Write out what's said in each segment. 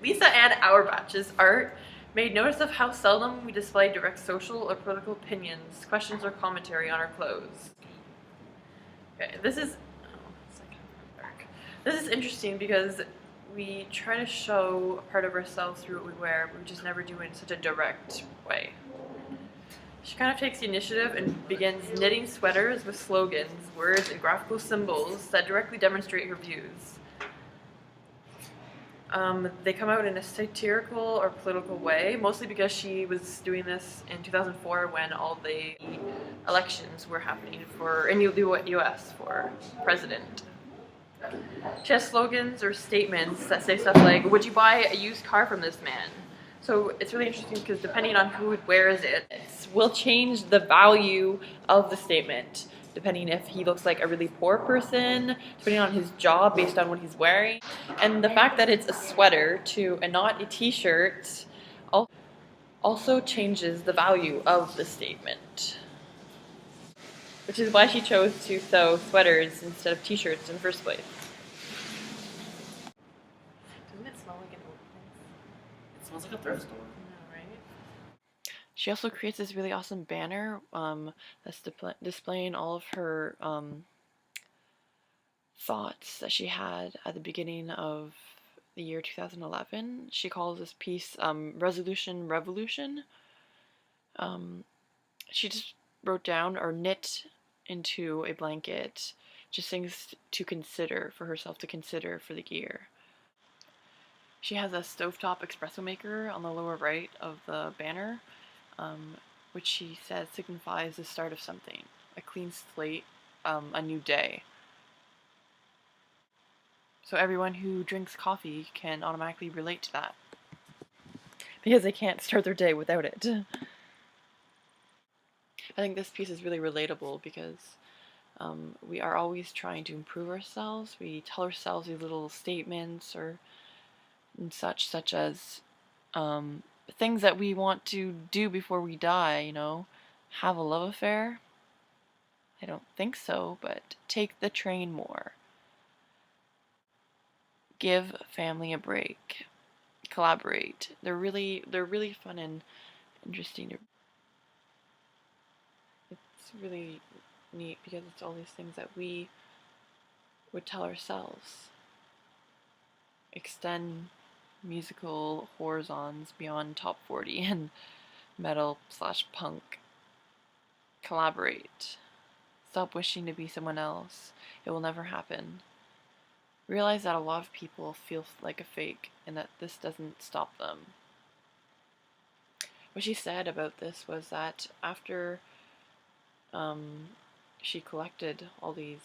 Lisa Ann Auerbach's art made notice of how seldom we display direct social or political opinions, questions, or commentary on our clothes. Okay, this is interesting because we try to show a part of ourselves through what we wear, but we just never do it in such a direct way. She kind of takes the initiative and begins knitting sweaters with slogans, words, and graphical symbols that directly demonstrate her views. They come out in a satirical or political way, mostly because she was doing this in 2004 when all the elections were happening in the US for president. She has slogans or statements that say stuff like, "Would you buy a used car from this man?" So it's really interesting because depending on who wears it, will change the value of the statement, depending if he looks like a really poor person, depending on his job based on what he's wearing. And the fact that it's a sweater and not a t-shirt also changes the value of the statement. Which is why she chose to sew sweaters instead of t-shirts in the first place. Doesn't it smell like an old place? It smells like a thrift store. No, right? She also creates this really awesome banner that's displaying all of her thoughts that she had at the beginning of the year 2011. She calls this piece Resolution Revolution. She just wrote down or knit into a blanket just things to consider for herself to consider for the year. She has a stovetop espresso maker on the lower right of the banner, which she says signifies the start of something, a clean slate, a new day. So everyone who drinks coffee can automatically relate to that, because they can't start their day without it. I think this piece is really relatable because we are always trying to improve ourselves. We tell ourselves these little statements such as things that we want to do before we die, you know, have a love affair. I don't think so, but take the train more. Give family a break. Collaborate. They're really fun and interesting. It's really neat because it's all these things that we would tell ourselves. Extend musical horizons beyond top 40 and metal/punk. Collaborate. Stop wishing to be someone else. It will never happen. Realize that a lot of people feel like a fake and that this doesn't stop them. What she said about this was that after she collected all these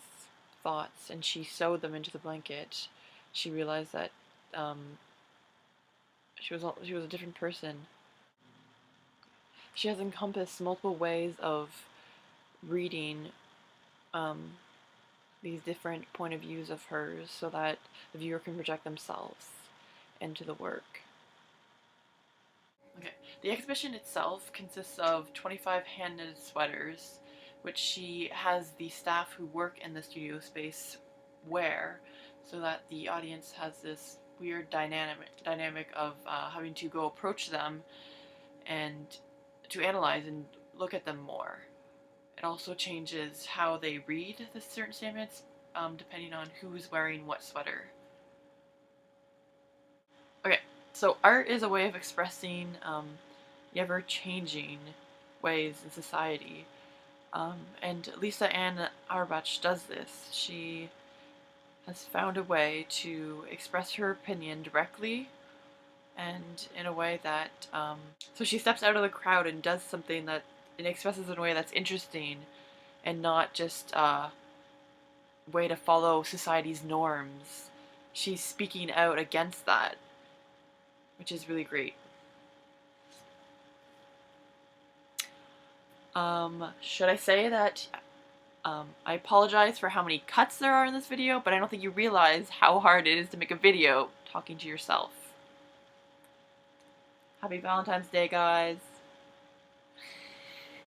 thoughts and she sewed them into the blanket, she realized that she was a different person. She has encompassed multiple ways of reading these different point of views of hers so that the viewer can project themselves into the work. Okay, the exhibition itself consists of 25 hand-knitted sweaters, which she has the staff who work in the studio space wear, so that the audience has this weird dynamic of having to go approach them and to analyze and look at them more. It also changes how they read the certain statements depending on who's wearing what sweater. Okay, so art is a way of expressing the ever-changing ways in society. And Lisa Ann Auerbach does this. She has found a way to express her opinion directly and in a way that, so she steps out of the crowd and does something that it expresses in a way that's interesting and not just a way to follow society's norms. She's speaking out against that, which is really great. Should I say that I apologize for how many cuts there are in this video, but I don't think you realize how hard it is to make a video talking to yourself. Happy Valentine's Day, guys.